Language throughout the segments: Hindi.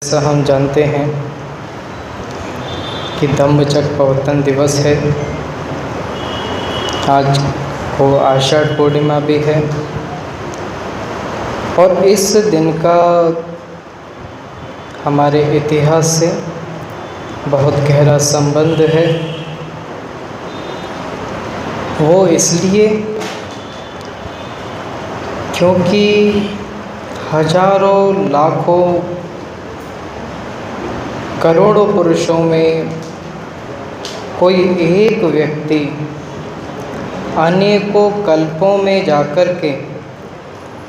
जैसा हम जानते हैं कि धम्मचक्र प्रवर्तन दिवस है। आज को आषाढ़ पूर्णिमा भी है और इस दिन का हमारे इतिहास से बहुत गहरा संबंध है। वो इसलिए क्योंकि हजारों लाखों करोड़ों पुरुषों में कोई एक व्यक्ति अनेकों कल्पों में जाकर के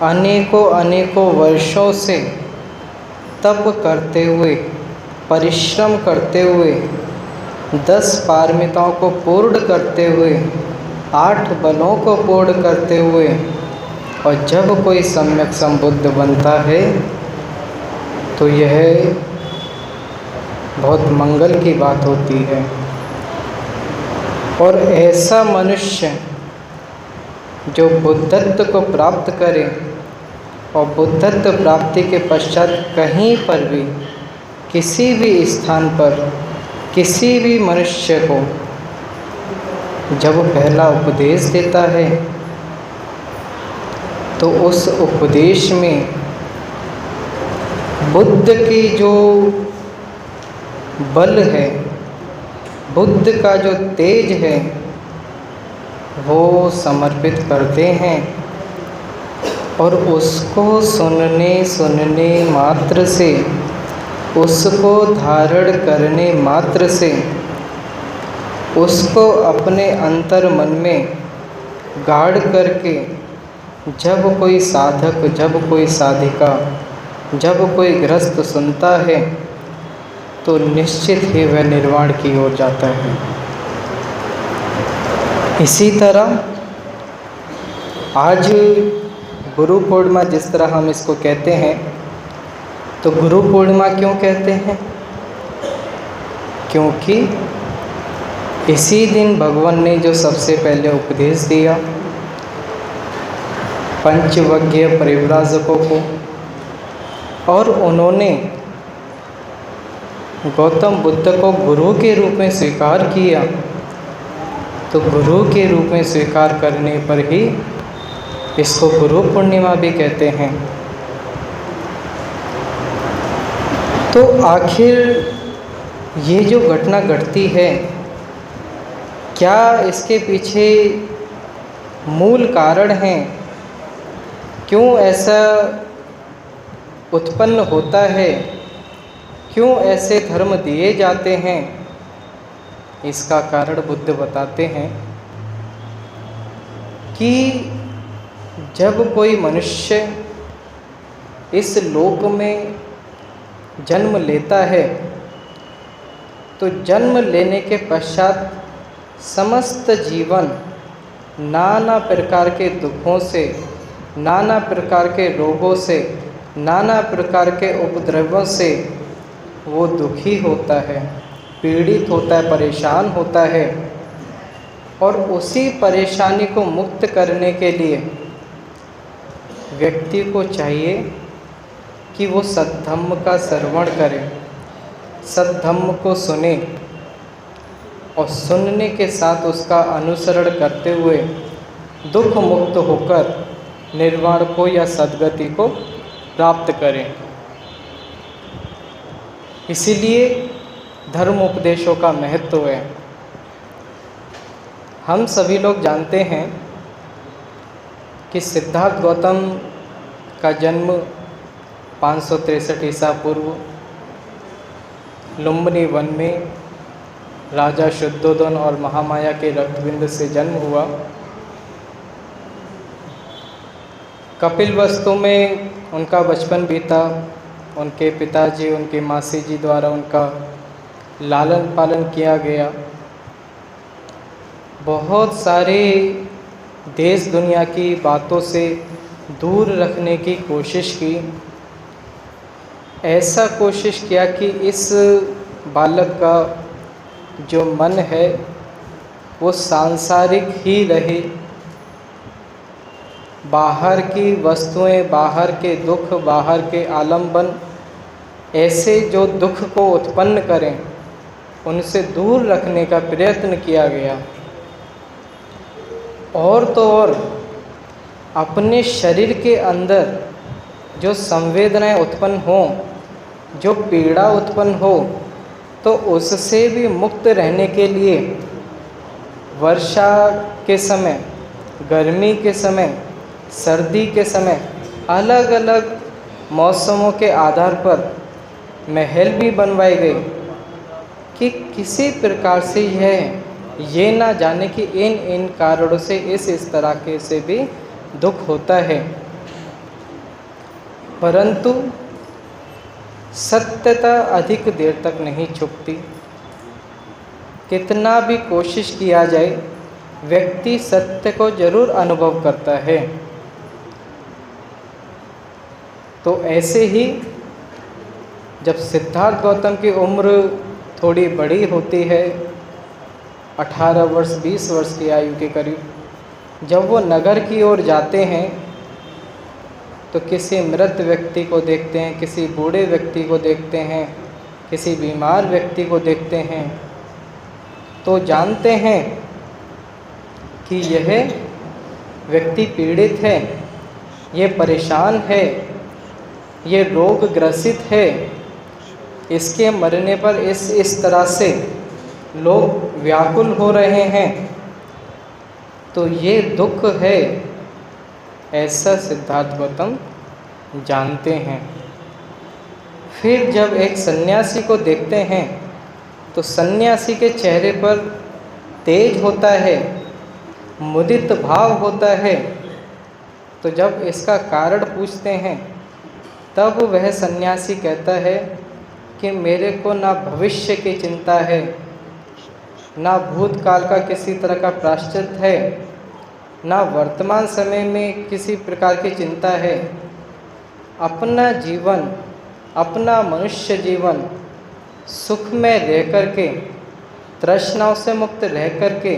अनेकों वर्षों से तप करते हुए, परिश्रम करते हुए, 10 पारमिताओं को पूर्ण करते हुए, 8 बलों को पूर्ण करते हुए, और जब कोई सम्यक संबुद्ध बनता है तो यह बहुत मंगल की बात होती है। और ऐसा मनुष्य जो बुद्धत्व को प्राप्त करे और बुद्धत्व प्राप्ति के पश्चात कहीं पर भी, किसी भी स्थान पर, किसी भी मनुष्य को जब पहला उपदेश देता है तो उस उपदेश में बुद्ध की जो बल है, बुद्ध का जो तेज है, वो समर्पित करते हैं। और उसको सुनने मात्र से, उसको धारण करने मात्र से, उसको अपने अंतर मन में गाड़ करके जब कोई साधक, जब कोई साधिका, जब कोई गृहस्थ सुनता है तो निश्चित ही वह निर्वाण की ओर जाता है। इसी तरह आज गुरु पूर्णिमा जिस तरह हम इसको कहते हैं, तो गुरु पूर्णिमा क्यों कहते हैं? क्योंकि इसी दिन भगवान ने जो सबसे पहले उपदेश दिया पंचवज्ञ परिव्राजकों को, और उन्होंने गौतम बुद्ध को गुरु के रूप में स्वीकार किया, तो गुरु के रूप में स्वीकार करने पर ही इसको गुरु पूर्णिमा भी कहते हैं। तो आखिर ये जो घटना घटती है, क्या इसके पीछे मूल कारण हैं? क्यों ऐसा उत्पन्न होता है? क्यों ऐसे धर्म दिए जाते हैं? इसका कारण बुद्ध बताते हैं कि जब कोई मनुष्य इस लोक में जन्म लेता है तो जन्म लेने के पश्चात समस्त जीवन नाना प्रकार के दुखों से, नाना प्रकार के रोगों से, नाना प्रकार के उपद्रवों से वो दुखी होता है, पीड़ित होता है, परेशान होता है। और उसी परेशानी को मुक्त करने के लिए व्यक्ति को चाहिए कि वो सद्धम्म का श्रवण करे, सद्धम्म को सुने, और सुनने के साथ उसका अनुसरण करते हुए दुख मुक्त होकर निर्वाण को या सद्गति को प्राप्त करें। इसीलिए धर्म उपदेशों का महत्व है। हम सभी लोग जानते हैं कि सिद्धार्थ गौतम का जन्म 563 ईसा पूर्व लुम्बिनी वन में राजा शुद्धोधन और महामाया के रक्तबिंद से जन्म हुआ। कपिलवस्तु में उनका बचपन बीता। उनके पिताजी, उनकी मासी जी द्वारा उनका लालन पालन किया गया। बहुत सारे देश दुनिया की बातों से दूर रखने की कोशिश की। ऐसा कोशिश किया कि इस बालक का जो मन है वो सांसारिक ही रहे, बाहर की वस्तुएं, बाहर के दुख, बाहर के आलंबन ऐसे जो दुख को उत्पन्न करें उनसे दूर रखने का प्रयत्न किया गया। और तो और अपने शरीर के अंदर जो संवेदनाएं उत्पन्न हों, जो पीड़ा उत्पन्न हो, तो उससे भी मुक्त रहने के लिए वर्षा के समय, गर्मी के समय, सर्दी के समय अलग अलग मौसमों के आधार पर महल भी बनवाए गए कि किसी प्रकार से ये ना जाने कि इन कारणों से इस तरह के से भी दुख होता है। परंतु सत्यता अधिक देर तक नहीं छुपती। कितना भी कोशिश किया जाए, व्यक्ति सत्य को जरूर अनुभव करता है। तो ऐसे ही जब सिद्धार्थ गौतम की उम्र थोड़ी बड़ी होती है, 18 वर्ष 20 वर्ष की आयु के करीब, जब वो नगर की ओर जाते हैं तो किसी मृत व्यक्ति को देखते हैं, किसी बूढ़े व्यक्ति को देखते हैं, किसी बीमार व्यक्ति को देखते हैं, तो जानते हैं कि यह व्यक्ति पीड़ित है, ये परेशान है, ये रोग ग्रसित है, इसके मरने पर इस तरह से लोग व्याकुल हो रहे हैं, तो ये दुख है, ऐसा सिद्धार्थ गौतम जानते हैं। फिर जब एक सन्यासी को देखते हैं तो सन्यासी के चेहरे पर तेज होता है, मुदित भाव होता है। तो जब इसका कारण पूछते हैं तब वह सन्यासी कहता है कि मेरे को ना भविष्य की चिंता है, ना भूतकाल का किसी तरह का प्रायश्चित है, ना वर्तमान समय में किसी प्रकार की चिंता है। अपना जीवन, अपना मनुष्य जीवन सुख में रह कर के, तृष्णाओं से मुक्त रह कर के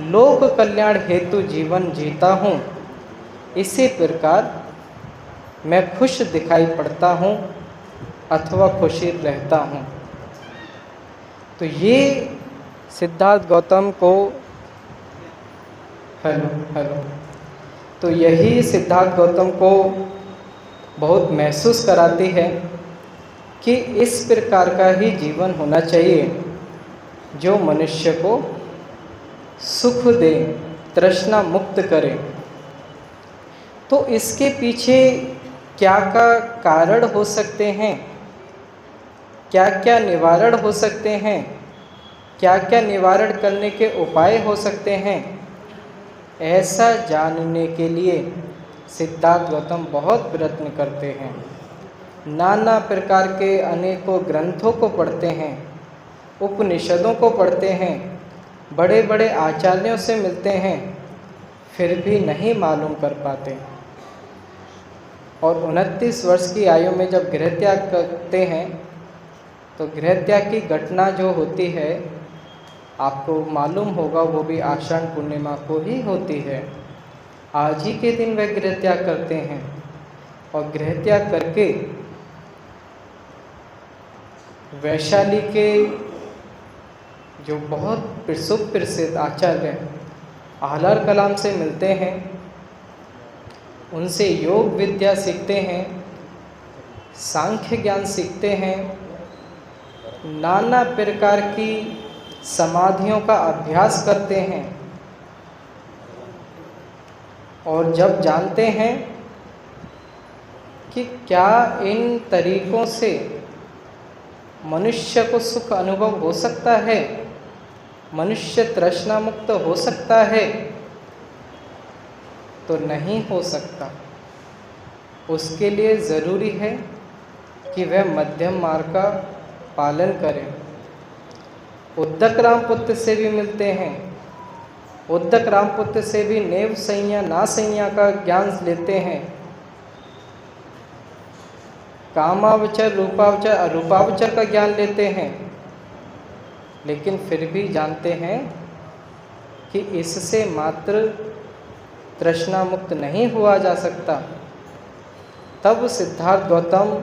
लोक कल्याण हेतु जीवन जीता हूँ। इसी प्रकार मैं खुश दिखाई पड़ता हूँ अथवा खुशी रहता हूँ। तो ये सिद्धार्थ गौतम को तो यही सिद्धार्थ गौतम को बहुत महसूस कराती है कि इस प्रकार का ही जीवन होना चाहिए जो मनुष्य को सुख दे, तृष्णा मुक्त करे। तो इसके पीछे क्या क्या कारण हो सकते हैं, क्या क्या निवारण हो सकते हैं, क्या क्या निवारण करने के उपाय हो सकते हैं, ऐसा जानने के लिए सिद्धार्थ गौतम बहुत प्रयत्न करते हैं। नाना प्रकार के अनेकों ग्रंथों को पढ़ते हैं, उपनिषदों को पढ़ते हैं, बड़े बड़े आचार्यों से मिलते हैं, फिर भी नहीं मालूम कर पाते। और 29 वर्ष की आयु में जब गृह त्याग करते हैं तो गृह त्याग की घटना जो होती है आपको मालूम होगा, वो भी आषाढ़ पूर्णिमा को ही होती है। आज ही के दिन वह गृह त्याग करते हैं और गृह त्याग करके वैशाली के जो बहुत सुप्रसिद्ध आचार्य आलार कलाम से मिलते हैं, उनसे योग विद्या सीखते हैं, सांख्य ज्ञान सीखते हैं, नाना प्रकार की समाधियों का अभ्यास करते हैं। और जब जानते हैं कि क्या इन तरीकों से मनुष्य को सुख अनुभव हो सकता है, मनुष्य तृष्णा मुक्त हो सकता है, तो नहीं हो सकता। उसके लिए ज़रूरी है कि वह मध्यम मार्ग का पालन करें। उद्दक रामपुत्र से भी मिलते हैं, उद्दक रामपुत्र से भी नेव संज्ञा ना संज्ञा का ज्ञान लेते हैं, कामावचर रूपावचर अरूपावचर का ज्ञान लेते हैं, लेकिन फिर भी जानते हैं कि इससे मात्र तृष्णा मुक्त नहीं हुआ जा सकता। तब सिद्धार्थ गौतम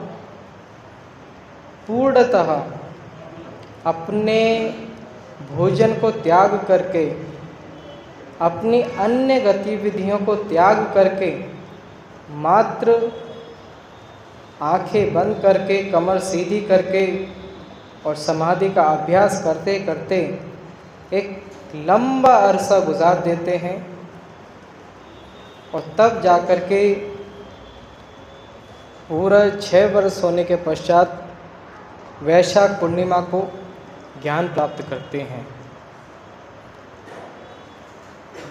पूर्णतः अपने भोजन को त्याग करके, अपनी अन्य गतिविधियों को त्याग करके, मात्र आंखें बंद करके, कमर सीधी करके और समाधि का अभ्यास करते करते एक लंबा अरसा गुजार देते हैं और तब जाकर के पूरा 6 वर्ष होने के पश्चात वैशाख पूर्णिमा को ज्ञान प्राप्त करते हैं।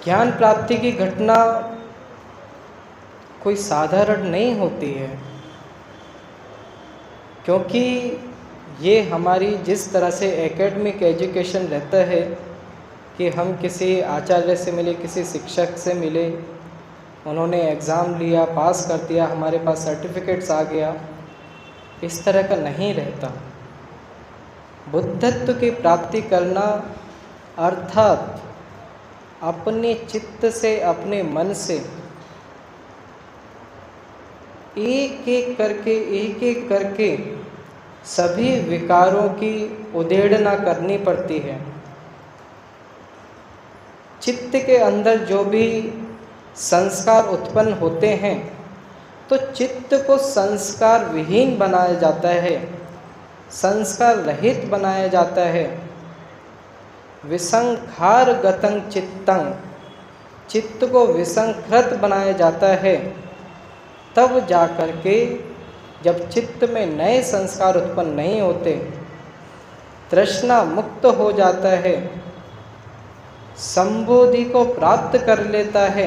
ज्ञान प्राप्ति की घटना कोई साधारण नहीं होती है, क्योंकि ये हमारी जिस तरह से एकेडमिक एजुकेशन रहता है कि हम किसी आचार्य से मिले, किसी शिक्षक से मिले, उन्होंने एग्ज़ाम लिया, पास कर दिया, हमारे पास सर्टिफिकेट्स आ गया, इस तरह का नहीं रहता। बुद्धत्व की प्राप्ति करना अर्थात अपने चित्त से, अपने मन से एक एक करके सभी विकारों की उधेड़ना करनी पड़ती है। चित्त के अंदर जो भी संस्कार उत्पन्न होते हैं तो चित्त को संस्कार विहीन बनाया जाता है, संस्कार रहित बनाया जाता है। विसंखार गतं चित्तं, चित्त को विसंकृत बनाया जाता है। तब जाकर के जब चित्त में नए संस्कार उत्पन्न नहीं होते, तृष्णा मुक्त हो जाता है, संबोधि को प्राप्त कर लेता है,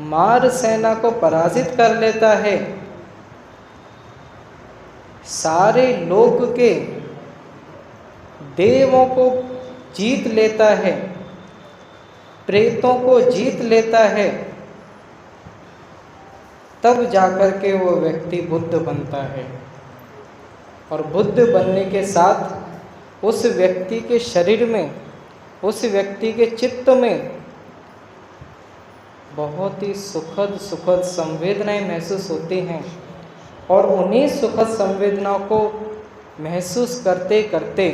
मार सेना को पराजित कर लेता है, सारे लोक के देवों को जीत लेता है, प्रेतों को जीत लेता है, तब जाकर के वो व्यक्ति बुद्ध बनता है। और बुद्ध बनने के साथ उस व्यक्ति के शरीर में, उस व्यक्ति के चित्त में बहुत ही सुखद संवेदनाएं महसूस होती हैं। और उन्हीं सुखद संवेदनाओं को महसूस करते करते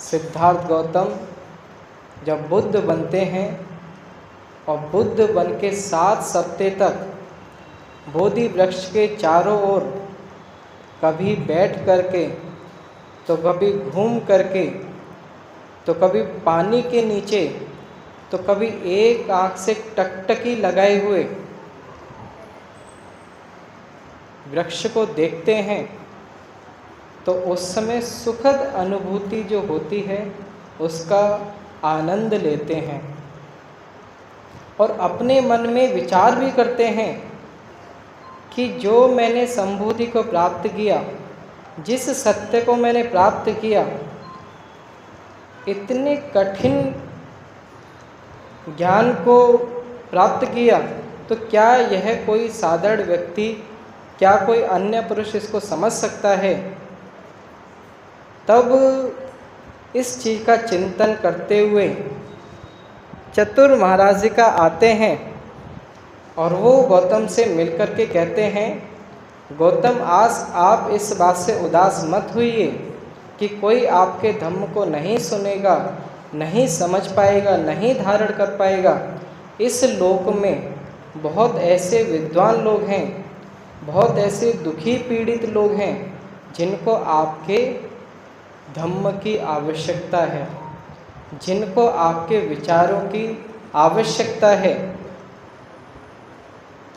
सिद्धार्थ गौतम जब बुद्ध बनते हैं और बुद्ध बन के 7 सप्ताह तक बोधि वृक्ष के चारों ओर कभी बैठ करके, तो कभी घूम करके, तो कभी पानी के नीचे, तो कभी एक आँख से टकटकी लगाए हुए वृक्ष को देखते हैं, तो उस समय सुखद अनुभूति जो होती है उसका आनंद लेते हैं और अपने मन में विचार भी करते हैं कि जो मैंने संबोधि को प्राप्त किया, जिस सत्य को मैंने प्राप्त किया, इतने कठिन ज्ञान को प्राप्त किया, तो क्या यह कोई साधारण व्यक्ति, क्या कोई अन्य पुरुष इसको समझ सकता है? तब इस चीज़ का चिंतन करते हुए चतुर महाराज जी का आते हैं और वो गौतम से मिलकर के कहते हैं, गौतम आज आप इस बात से उदास मत होइए कि कोई आपके धम्म को नहीं सुनेगा, नहीं समझ पाएगा, नहीं धारण कर पाएगा। इस लोक में बहुत ऐसे विद्वान लोग हैं, बहुत ऐसे दुखी पीड़ित लोग हैं जिनको आपके धम्म की आवश्यकता है, जिनको आपके विचारों की आवश्यकता है।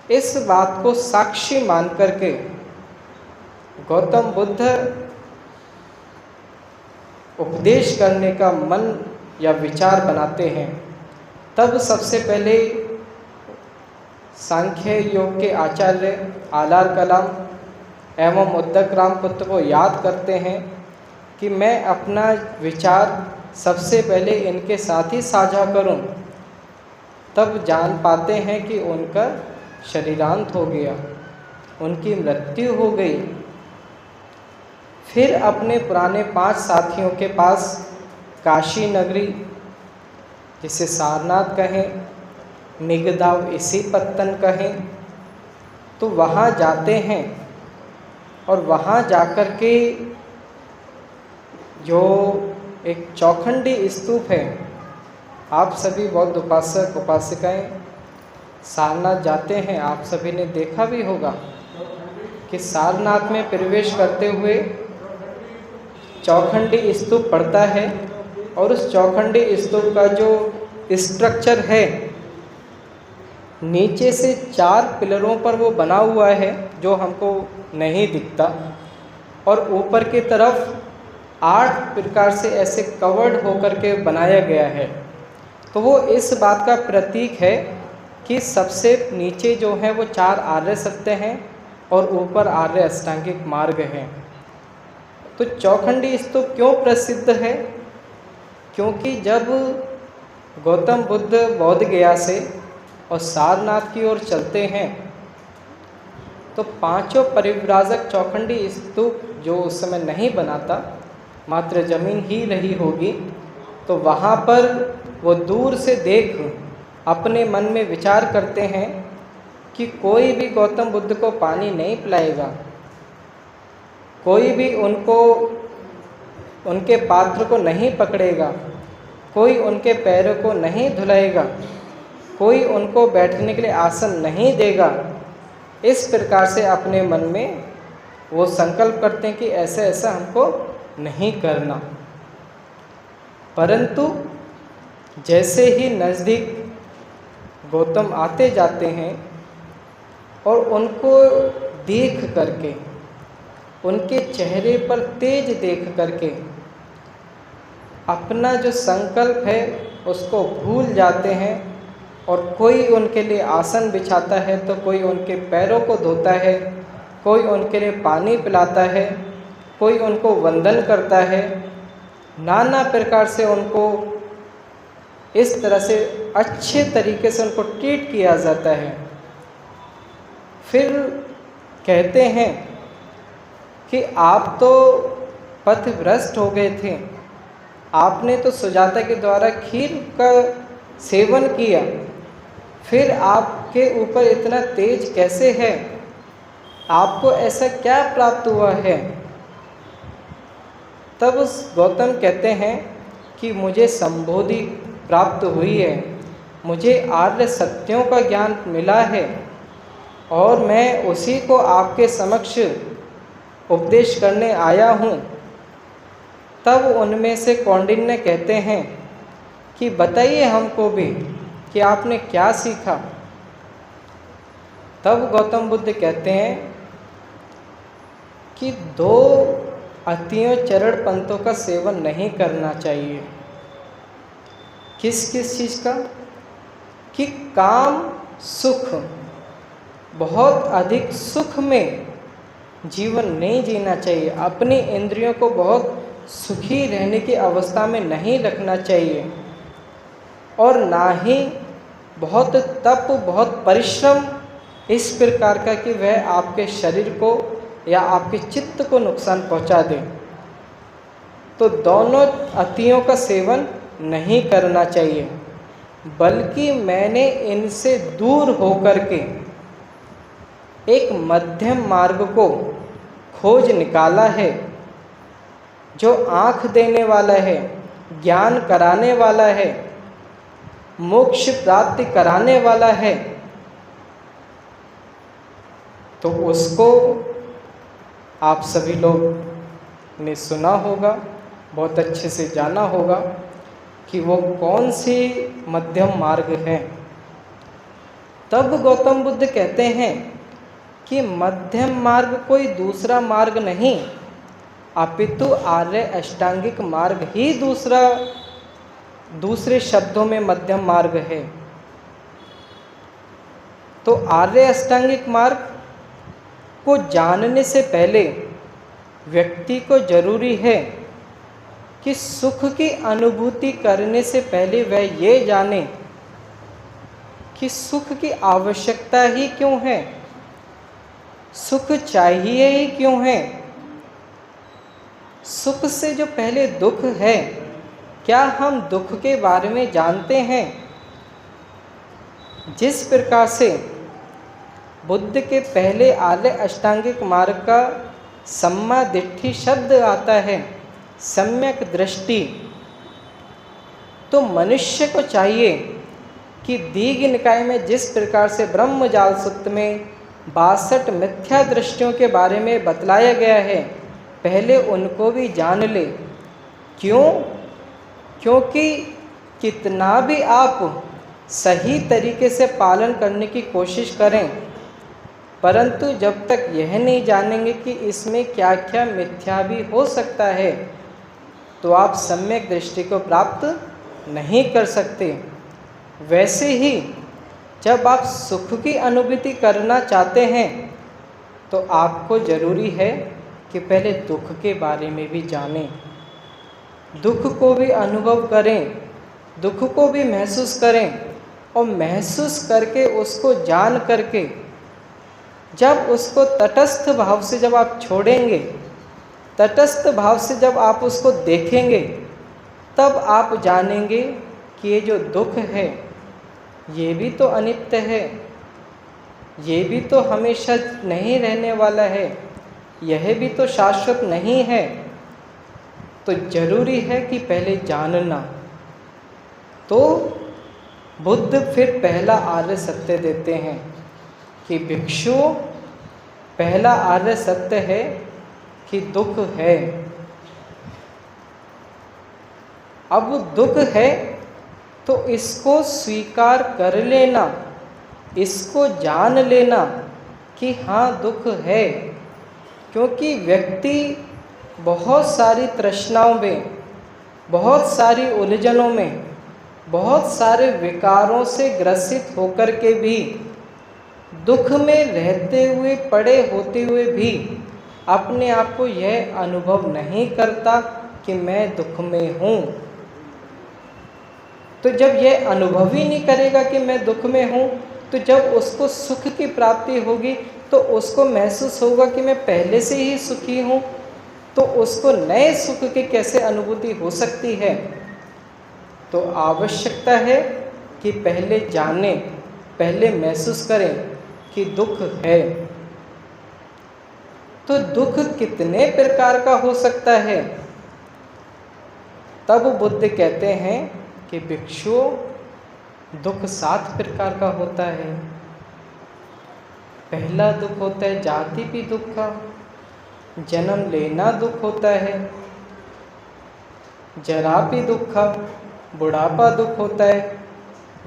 इस बात को साक्षी मान करके गौतम बुद्ध उपदेश करने का मन या विचार बनाते हैं। तब सबसे पहले सांख्य योग के आचार्य आलार कलाम एवं उद्दक रामपुत्र को याद करते हैं कि मैं अपना विचार सबसे पहले इनके साथ ही साझा करूं। तब जान पाते हैं कि उनका शरीरांत हो गया, उनकी मृत्यु हो गई। फिर अपने पुराने 5 साथियों के पास काशी नगरी, जिसे सारनाथ कहें, निगदाव इसी पत्तन कहें, तो वहाँ जाते हैं और वहाँ जाकर के जो एक चौखंडी स्तूप है, आप सभी बौद्ध उपासक उपासिकाएं सारनाथ जाते हैं, आप सभी ने देखा भी होगा कि सारनाथ में प्रवेश करते हुए चौखंडी स्तूप पड़ता है और उस चौखंडी स्तूप का जो स्ट्रक्चर है नीचे से 4 पिलरों पर वो बना हुआ है जो हमको नहीं दिखता, और ऊपर की तरफ 8 प्रकार से ऐसे कवर्ड होकर के बनाया गया है। तो वो इस बात का प्रतीक है कि सबसे नीचे जो है वो 4 आर्य सत्य हैं और ऊपर आर्य अष्टांगिक मार्ग हैं। तो चौखंडी स्तूप क्यों प्रसिद्ध है? क्योंकि जब गौतम बुद्ध बोध गया से और सारनाथ की ओर चलते हैं तो 5 परिव्राजक चौखंडी स्तूप जो उस समय नहीं बना था, मात्र जमीन ही रही होगी, तो वहाँ पर वो दूर से देख अपने मन में विचार करते हैं कि कोई भी गौतम बुद्ध को पानी नहीं पिलाएगा, कोई भी उनके पात्र को नहीं पकड़ेगा, कोई उनके पैरों को नहीं धुलाएगा, कोई उनको बैठने के लिए आसन नहीं देगा। इस प्रकार से अपने मन में वो संकल्प करते हैं कि ऐसा ऐसा हमको नहीं करना। परंतु जैसे ही नज़दीक गौतम आते जाते हैं और उनको देख करके, उनके चेहरे पर तेज देख करके अपना जो संकल्प है उसको भूल जाते हैं, और कोई उनके लिए आसन बिछाता है तो कोई उनके पैरों को धोता है, कोई उनके लिए पानी पिलाता है, कोई उनको वंदन करता है, नाना प्रकार से उनको इस तरह से अच्छे तरीके से उनको ट्रीट किया जाता है। फिर कहते हैं कि आप तो पथभ्रष्ट हो गए थे, आपने तो सुजाता के द्वारा खीर का सेवन किया, फिर आपके ऊपर इतना तेज कैसे है? आपको ऐसा क्या प्राप्त हुआ है? तब उस गौतम कहते हैं कि मुझे संबोधि प्राप्त हुई है, मुझे आर्य सत्यों का ज्ञान मिला है और मैं उसी को आपके समक्ष उपदेश करने आया हूँ। तब उनमें से कौंडिन्य कहते हैं कि बताइए हमको भी कि आपने क्या सीखा। तब गौतम बुद्ध कहते हैं कि 2 अतियों चरण पंथों का सेवन नहीं करना चाहिए। किस किस चीज़ का? कि काम सुख, बहुत अधिक सुख में जीवन नहीं जीना चाहिए, अपनी इंद्रियों को बहुत सुखी रहने की अवस्था में नहीं रखना चाहिए, और ना ही बहुत तप, बहुत परिश्रम इस प्रकार का कि वह आपके शरीर को या आपके चित्त को नुकसान पहुंचा दे। तो दोनों अतियों का सेवन नहीं करना चाहिए, बल्कि मैंने इनसे दूर होकर के एक मध्यम मार्ग को खोज निकाला है, जो आँख देने वाला है, ज्ञान कराने वाला है, मोक्ष प्राप्ति कराने वाला है। तो उसको आप सभी लोग ने सुना होगा, बहुत अच्छे से जाना होगा कि वो कौन सी मध्यम मार्ग है। तब गौतम बुद्ध कहते हैं कि मध्यम मार्ग कोई दूसरा मार्ग नहीं, अपितु आर्य अष्टांगिक मार्ग ही दूसरे शब्दों में मध्यम मार्ग है। तो आर्य अष्टांगिक मार्ग को जानने से पहले व्यक्ति को जरूरी है कि सुख की अनुभूति करने से पहले वह ये जाने कि सुख की आवश्यकता ही क्यों है, सुख चाहिए ही क्यों है। सुख से जो पहले दुख है, क्या हम दुख के बारे में जानते हैं? जिस प्रकार से बुद्ध के पहले आर्य अष्टांगिक मार्ग का सम्मा दिट्ठी शब्द आता है, सम्यक दृष्टि। तो मनुष्य को चाहिए कि दीघ निकाय में जिस प्रकार से ब्रह्मजाल सूत्र में 62 मिथ्या दृष्टियों के बारे में बतलाया गया है, पहले उनको भी जान ले। क्यों? क्योंकि कितना भी आप सही तरीके से पालन करने की कोशिश करें, परंतु जब तक यह नहीं जानेंगे कि इसमें क्या क्या मिथ्या भी हो सकता है, तो आप सम्यक दृष्टि को प्राप्त नहीं कर सकते। वैसे ही जब आप सुख की अनुभूति करना चाहते हैं, तो आपको ज़रूरी है कि पहले दुख के बारे में भी जानें, दुख को भी अनुभव करें, दुख को भी महसूस करें, और महसूस करके उसको जान करके जब उसको तटस्थ भाव से जब आप छोड़ेंगे, तटस्थ भाव से जब आप उसको देखेंगे, तब आप जानेंगे कि ये जो दुख है ये भी तो अनित्य है, ये भी तो हमेशा नहीं रहने वाला है, यह भी तो शाश्वत नहीं है। तो जरूरी है कि पहले जानना। तो बुद्ध फिर पहला आर्य सत्य देते हैं कि भिक्षुओं, पहला आर्य सत्य है कि दुख है। अब दुख है तो इसको स्वीकार कर लेना, इसको जान लेना कि हाँ दुख है। क्योंकि व्यक्ति बहुत सारी तृष्णाओं में, बहुत सारी उलझनों में, बहुत सारे विकारों से ग्रसित होकर के भी, दुख में रहते हुए, पड़े होते हुए भी अपने आप को यह अनुभव नहीं करता कि मैं दुख में हूँ। तो जब यह अनुभव ही नहीं करेगा कि मैं दुख में हूँ, तो जब उसको सुख की प्राप्ति होगी तो उसको महसूस होगा कि मैं पहले से ही सुखी हूँ, तो उसको नए सुख की कैसे अनुभूति हो सकती है। तो आवश्यकता है कि पहले जानें, पहले महसूस करें कि दुख है। तो दुख कितने प्रकार का हो सकता है? तब बुद्ध कहते हैं कि भिक्षुओं, दुख 7 प्रकार का होता है। पहला दुख होता है जाति दुख का, जन्म लेना दुख होता है, जरापि दुख का, बुढ़ापा दुख होता है,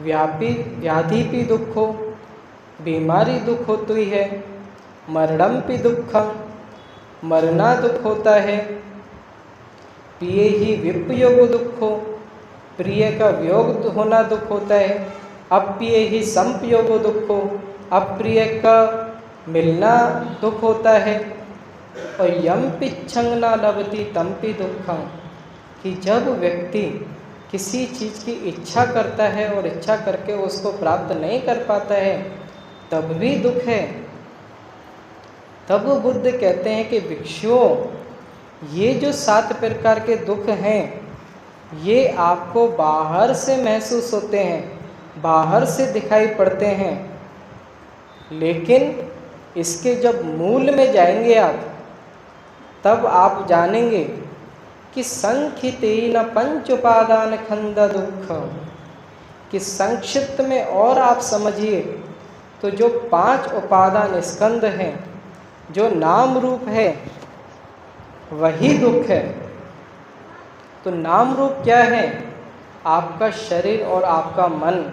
व्याधि भी दुख हो, बीमारी दुख होती है, मरणमपि दुखम, मरना दुख होता है, पिए ही विपयोग दुख हो, प्रिय का वियोग होना दुख होता है, अप्रिय ही संपयोग दुख हो, अप्रिय का मिलना दुख होता है, और यम पिच्छंग न लभति तमपि दुखम, कि जब व्यक्ति किसी चीज़ की इच्छा करता है और इच्छा करके उसको प्राप्त नहीं कर पाता है, तब भी दुख है। तब बुद्ध कहते हैं कि भिक्षुओं, ये जो 7 प्रकार के दुख हैं, ये आपको बाहर से महसूस होते हैं, बाहर से दिखाई पड़ते हैं, लेकिन इसके जब मूल में जाएंगे आप, तब आप जानेंगे कि संखितेन पंच उपादान खंड दुख, कि संक्षिप्त में और आप समझिए तो जो 5 उपादान स्कंद हैं, जो नाम रूप है, वही दुख है। तो नाम रूप क्या है? आपका शरीर और आपका मन।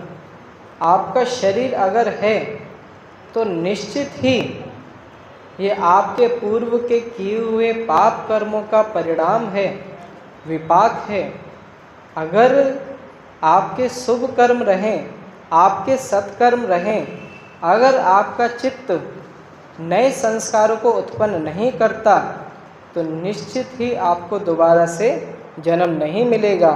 आपका शरीर अगर है तो निश्चित ही ये आपके पूर्व के किए हुए पाप कर्मों का परिणाम है, विपाक है। अगर आपके शुभ कर्म रहें, आपके सत्कर्म रहें, अगर आपका चित्त नए संस्कारों को उत्पन्न नहीं करता, तो निश्चित ही आपको दोबारा से जन्म नहीं मिलेगा।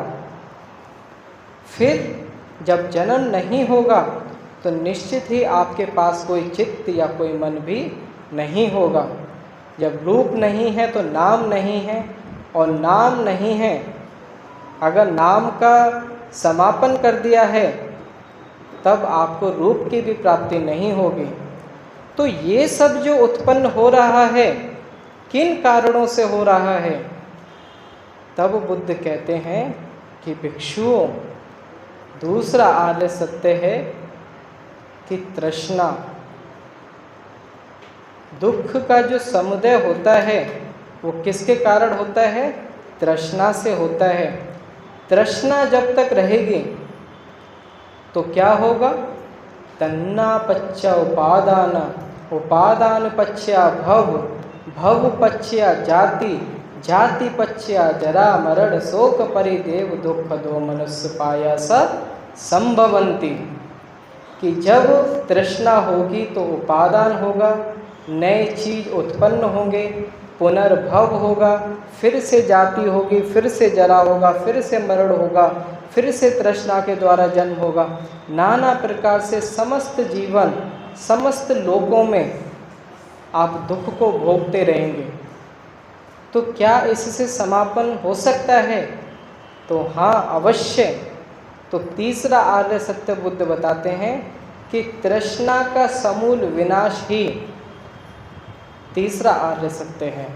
फिर जब जन्म नहीं होगा तो निश्चित ही आपके पास कोई चित्त या कोई मन भी नहीं होगा। जब रूप नहीं है तो नाम नहीं है, और नाम नहीं है, अगर नाम का समापन कर दिया है, तब आपको रूप की भी प्राप्ति नहीं होगी। तो ये सब जो उत्पन्न हो रहा है, किन कारणों से हो रहा है। तब बुद्ध कहते हैं कि भिक्षुओं, दूसरा आर्य सत्य है कि तृष्णा, दुख का जो समुदय होता है वो किसके कारण होता है? तृष्णा से होता है। तृष्णा जब तक रहेगी तो क्या होगा? तन्ना पच्चा उपादान, उपादान पच्चा भव, भव पच्चा जाति, जाति पच्चा जरा मरण शोक परिदेव दुख दो मनुष्य पाया स संभवंती। कि जब तृष्णा होगी तो उपादान होगा, नए चीज उत्पन्न होंगे, पुनर्भव होगा, फिर से जाति होगी, फिर से जरा होगा, फिर से मरण होगा, फिर से तृष्णा के द्वारा जन्म होगा। नाना प्रकार से समस्त जीवन, समस्त लोकों में आप दुख को भोगते रहेंगे। तो क्या इससे समापन हो सकता है? तो हाँ, अवश्य। तो तीसरा आर्य सत्य बुद्ध बताते हैं कि तृष्णा का समूल विनाश ही तीसरा आर्य सत्य है।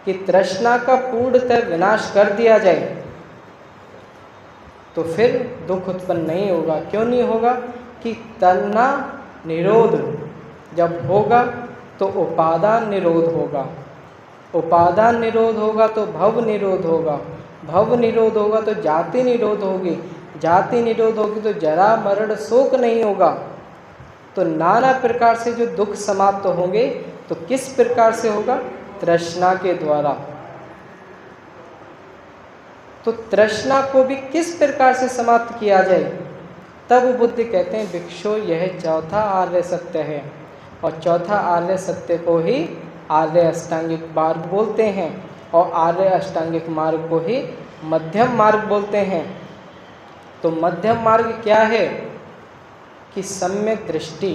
कि तृष्णा का पूर्णतः विनाश कर दिया जाए तो फिर दुख उत्पन्न नहीं होगा। क्यों नहीं होगा? कि तन्ना निरोध जब होगा तो उपादान निरोध होगा, उपादान निरोध होगा तो भव निरोध होगा, भव निरोध होगा तो जाति निरोध होगी, जाति निरोध होगी तो जरा मरण शोक नहीं होगा। तो नाना प्रकार से जो दुख समाप्त होंगे तो किस प्रकार से होगा? तृष्णा के द्वारा। तो तृष्णा को भी किस प्रकार से समाप्त किया जाए? तब बुद्ध कहते हैं भिक्षु, यह चौथा आर्य सत्य है। और चौथा आर्य सत्य को ही आर्य अष्टांगिक मार्ग बोलते हैं, और आर्य अष्टांगिक मार्ग को ही मध्यम मार्ग बोलते हैं। तो मध्यम मार्ग क्या है? कि सम्यक दृष्टि,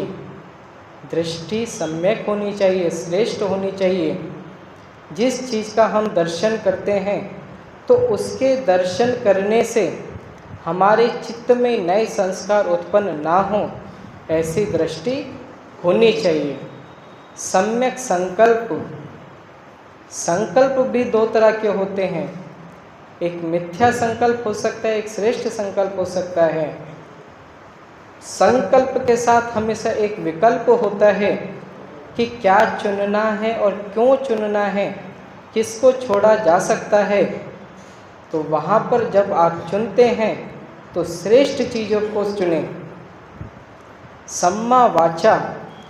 दृष्टि सम्यक होनी चाहिए, श्रेष्ठ होनी चाहिए। जिस चीज़ का हम दर्शन करते हैं तो उसके दर्शन करने से हमारे चित्त में नए संस्कार उत्पन्न ना हो, ऐसी दृष्टि होनी चाहिए। सम्यक संकल्प, संकल्प भी दो तरह के होते हैं। एक मिथ्या संकल्प हो सकता है, एक श्रेष्ठ संकल्प हो सकता है। संकल्प के साथ हमेशा एक विकल्प होता है कि क्या चुनना है और क्यों चुनना है, किसको छोड़ा जा सकता है। तो वहाँ पर जब आप चुनते हैं तो श्रेष्ठ चीज़ों को चुनें। सम्मा वाचा,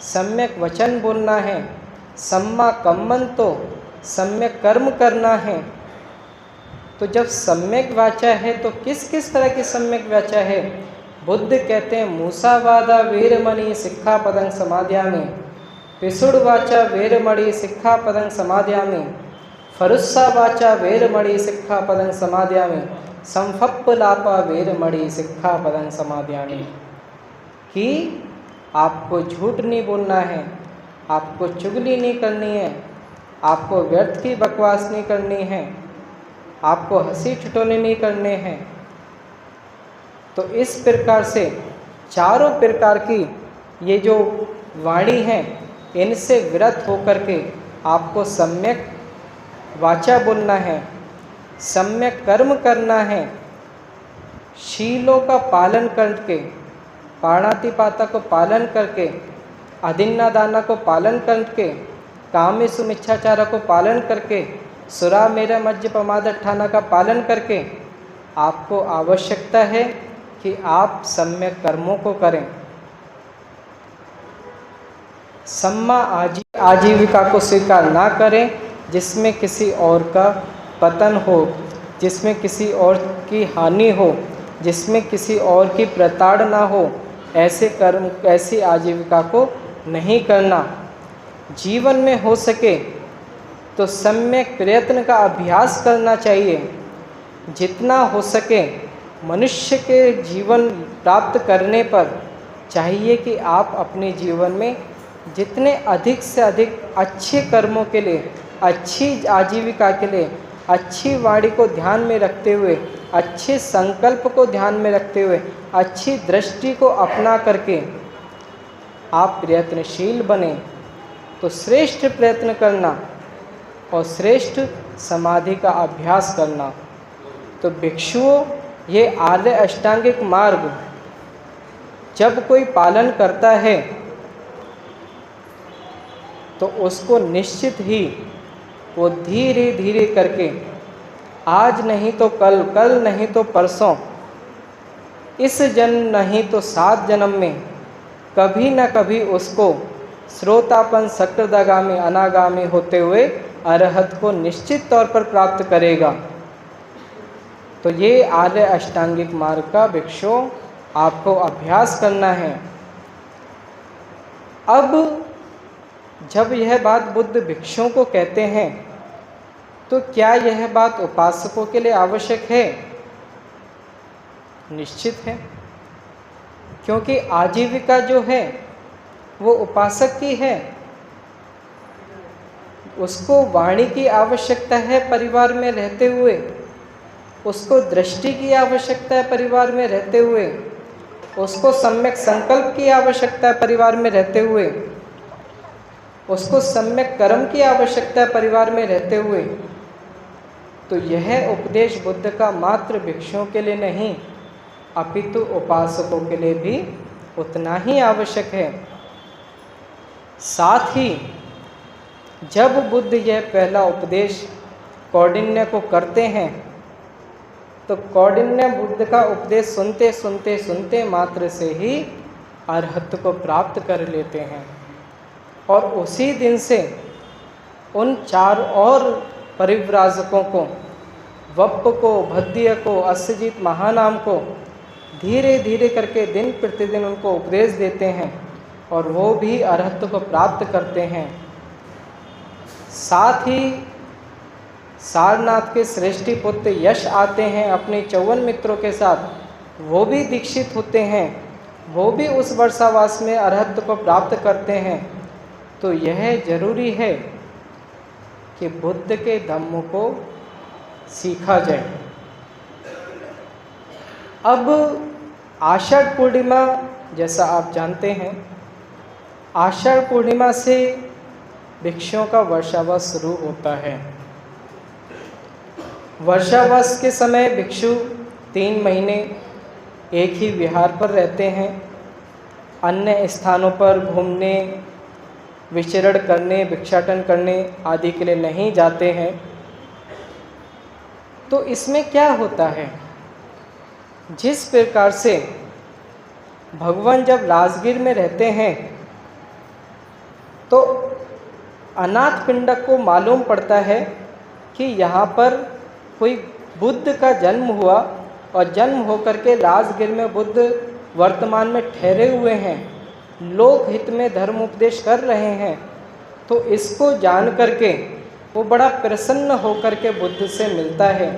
सम्यक वचन बोलना है। सम्मा कम्मन, तो सम्यक कर्म करना है। तो जब सम्यक वाचा है तो किस किस तरह की सम्यक वाचा है? बुद्ध कहते हैं मूसावादा वीरमणि सिक्खापदं समादयामि, पिसुड़ वाचा वीरमणि सिक्खापदं समादयामि, फरुस्सा वाचा वीरमणि सिक्खापदं समादयामि, संफप्पलापा वीरमणि सिक्खापदं समादयामि। कि आपको झूठ नहीं बोलना है, आपको चुगली नहीं करनी है, आपको व्यर्थ की बकवास नहीं करनी है, आपको हंसी ठिठोले नहीं करने हैं। तो इस प्रकार से चारों प्रकार की ये जो वाणी है, इनसे विरत होकर के आपको सम्यक वाचा बोलना है, सम्यक कर्म करना है, शीलों का पालन करके, पाणातिपाता को पालन करके, अदिन्ना दाना को पालन करके, कामेषु मिच्छाचारा को पालन करके, सुरा मेरा मज्ज प्रमादठाना का पालन करके आपको आवश्यकता है कि आप सम्यक कर्मों को करें। सम्मा आजीविका को स्वीकार ना करें जिसमें किसी और का पतन हो, जिसमें किसी और की हानि हो, जिसमें किसी और की प्रताड़ना हो। ऐसे कर्म, ऐसी आजीविका को नहीं करना। जीवन में हो सके तो सम्यक प्रयत्न का अभ्यास करना चाहिए। जितना हो सके मनुष्य के जीवन प्राप्त करने पर चाहिए कि आप अपने जीवन में जितने अधिक से अधिक अच्छे कर्मों के लिए, अच्छी आजीविका के लिए, अच्छी वाणी को ध्यान में रखते हुए, अच्छे संकल्प को ध्यान में रखते हुए, अच्छी दृष्टि को अपना करके आप प्रयत्नशील बने। तो श्रेष्ठ प्रयत्न करना, और श्रेष्ठ समाधि का अभ्यास करना। तो भिक्षुओं, ये आर्य अष्टांगिक मार्ग जब कोई पालन करता है तो उसको निश्चित ही वो धीरे धीरे करके, आज नहीं तो कल, कल नहीं तो परसों, इस जन्म नहीं तो 7 जन्म में कभी न कभी उसको श्रोतापन सकृदागामी अनागामी होते हुए अरहत को निश्चित तौर पर प्राप्त करेगा। तो ये आर्य अष्टांगिक मार्ग का भिक्षुओं आपको अभ्यास करना है। अब जब यह बात बुद्ध भिक्षुओं को कहते हैं तो क्या यह बात उपासकों के लिए आवश्यक है? निश्चित है, क्योंकि आजीविका जो है वो उपासक की है। उसको वाणी की आवश्यकता है परिवार में रहते हुए, उसको दृष्टि की आवश्यकता है परिवार में रहते हुए, उसको सम्यक संकल्प की आवश्यकता है परिवार में रहते हुए, उसको सम्यक कर्म की आवश्यकता है परिवार में रहते हुए। तो यह उपदेश बुद्ध का मात्र भिक्षुओं के लिए नहीं, अपितु उपासकों के लिए भी उतना ही आवश्यक है। साथ ही जब बुद्ध यह पहला उपदेश कौंडिन्य को करते हैं तो कौंडिन्य बुद्ध का उपदेश सुनते सुनते सुनते मात्र से ही अरहत को प्राप्त कर लेते हैं। और उसी दिन से उन 4 और परिव्राजकों को, वप्प को, भद्य को, अस्यजित महानाम को धीरे धीरे करके दिन प्रतिदिन उनको उपदेश देते हैं और वो भी अरहत को प्राप्त करते हैं। साथ ही सारनाथ के श्रेष्ठी पुत्र यश आते हैं अपने 54 मित्रों के साथ, वो भी दीक्षित होते हैं, वो भी उस वर्षावास में अरहत को प्राप्त करते हैं। तो यह जरूरी है कि बुद्ध के धम्म को सीखा जाए। अब आषाढ़ पूर्णिमा, जैसा आप जानते हैं, आषाढ़ पूर्णिमा से भिक्षुओं का वर्षावास शुरू होता है। वर्षावास के समय भिक्षु 3 महीने एक ही विहार पर रहते हैं, अन्य स्थानों पर घूमने, विचरण करने, भिक्षाटन करने आदि के लिए नहीं जाते हैं। तो इसमें क्या होता है, जिस प्रकार से भगवान जब राजगीर में रहते हैं तो अनाथ पिंडक को मालूम पड़ता है कि यहाँ पर कोई बुद्ध का जन्म हुआ और जन्म होकर के राजगीर में बुद्ध वर्तमान में ठहरे हुए हैं, लोक हित में धर्म उपदेश कर रहे हैं। तो इसको जान करके वो बड़ा प्रसन्न होकर के बुद्ध से मिलता है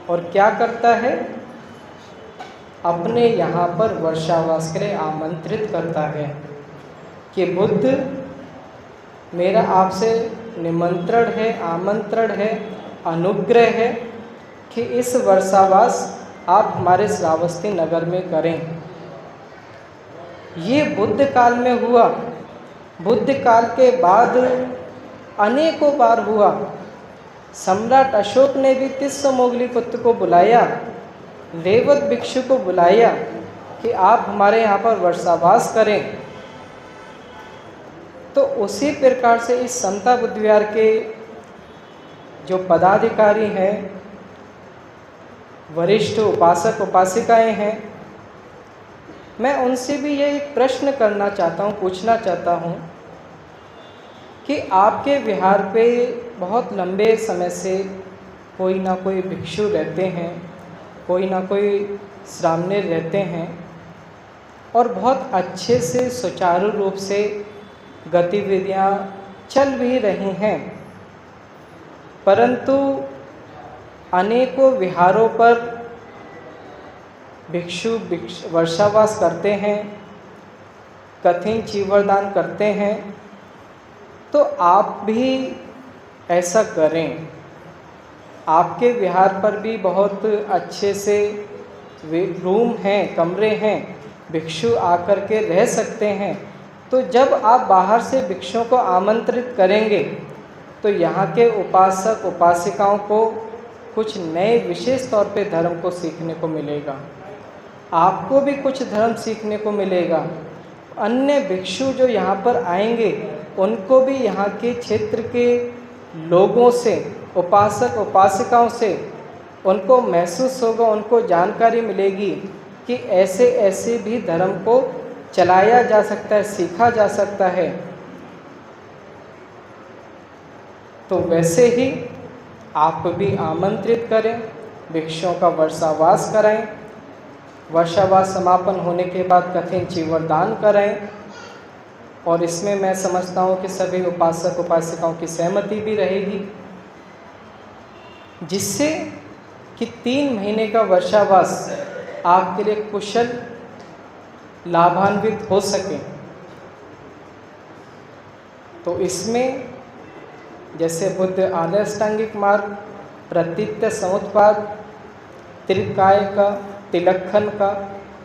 और क्या करता है, अपने यहाँ पर वर्षावास के लिए आमंत्रित करता है कि बुद्ध, मेरा आपसे निमंत्रण है, आमंत्रण है, अनुग्रह है कि इस वर्षावास आप हमारे श्रावस्ती नगर में करें। ये बुद्ध काल में हुआ। बुद्ध काल के बाद अनेकों बार हुआ। सम्राट अशोक ने भी तिस्समोगलीपुत्र को बुलाया, रेवत भिक्षु को बुलाया कि आप हमारे यहाँ पर वर्षावास करें। तो उसी प्रकार से इस समता बुद्ध विहार के जो पदाधिकारी हैं, वरिष्ठ उपासक उपासिकाएं हैं, मैं उनसे भी ये एक प्रश्न करना चाहता हूँ, पूछना चाहता हूँ कि आपके विहार पे बहुत लंबे समय से कोई ना कोई भिक्षु रहते हैं, कोई ना कोई श्रामणेर रहते हैं और बहुत अच्छे से सुचारू रूप से गतिविधियाँ चल भी रही हैं, परंतु अनेकों विहारों पर भिक्षु वर्षावास करते हैं, कठिन चीवरदान करते हैं। तो आप भी ऐसा करें। आपके विहार पर भी बहुत अच्छे से रूम हैं, कमरे हैं, भिक्षु आकर के रह सकते हैं। तो जब आप बाहर से भिक्षुओं को आमंत्रित करेंगे तो यहाँ के उपासक उपासिकाओं को कुछ नए विशेष तौर पे धर्म को सीखने को मिलेगा। आपको भी कुछ धर्म सीखने को मिलेगा। अन्य भिक्षु जो यहाँ पर आएंगे उनको भी यहाँ के क्षेत्र के लोगों से, उपासक उपासिकाओं से उनको महसूस होगा, उनको जानकारी मिलेगी कि ऐसे ऐसे भी धर्म को चलाया जा सकता है, सीखा जा सकता है। तो वैसे ही आप भी आमंत्रित करें, भिक्षुओं का वर्षावास कराएं, वर्षावास समापन होने के बाद कठिन चीवरदान कराएं। और इसमें मैं समझता हूँ कि सभी उपासक उपासिकाओं की सहमति भी रहेगी, जिससे कि 3 महीने का वर्षावास आपके लिए कुशल लाभान्वित हो सके। तो इसमें जैसे बुद्ध आर्य अष्टांगिक मार्ग, प्रतीत्य समुत्पाद, त्रिकाय का, तिलक्खन का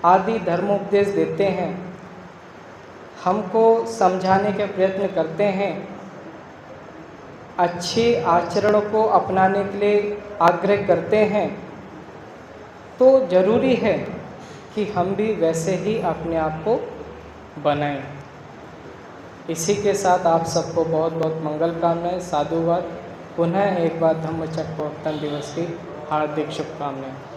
आदि धर्मोपदेश देते हैं, हमको समझाने के प्रयत्न करते हैं, अच्छे आचरण को अपनाने के लिए आग्रह करते हैं। तो ज़रूरी है कि हम भी वैसे ही अपने आप को बनाएं। इसी के साथ आप सबको बहुत बहुत मंगल कामनाएं, साधुवाद। पुनः एक बार धम्मचक्र प्रवर्तन दिवस की हार्दिक शुभकामनाएं।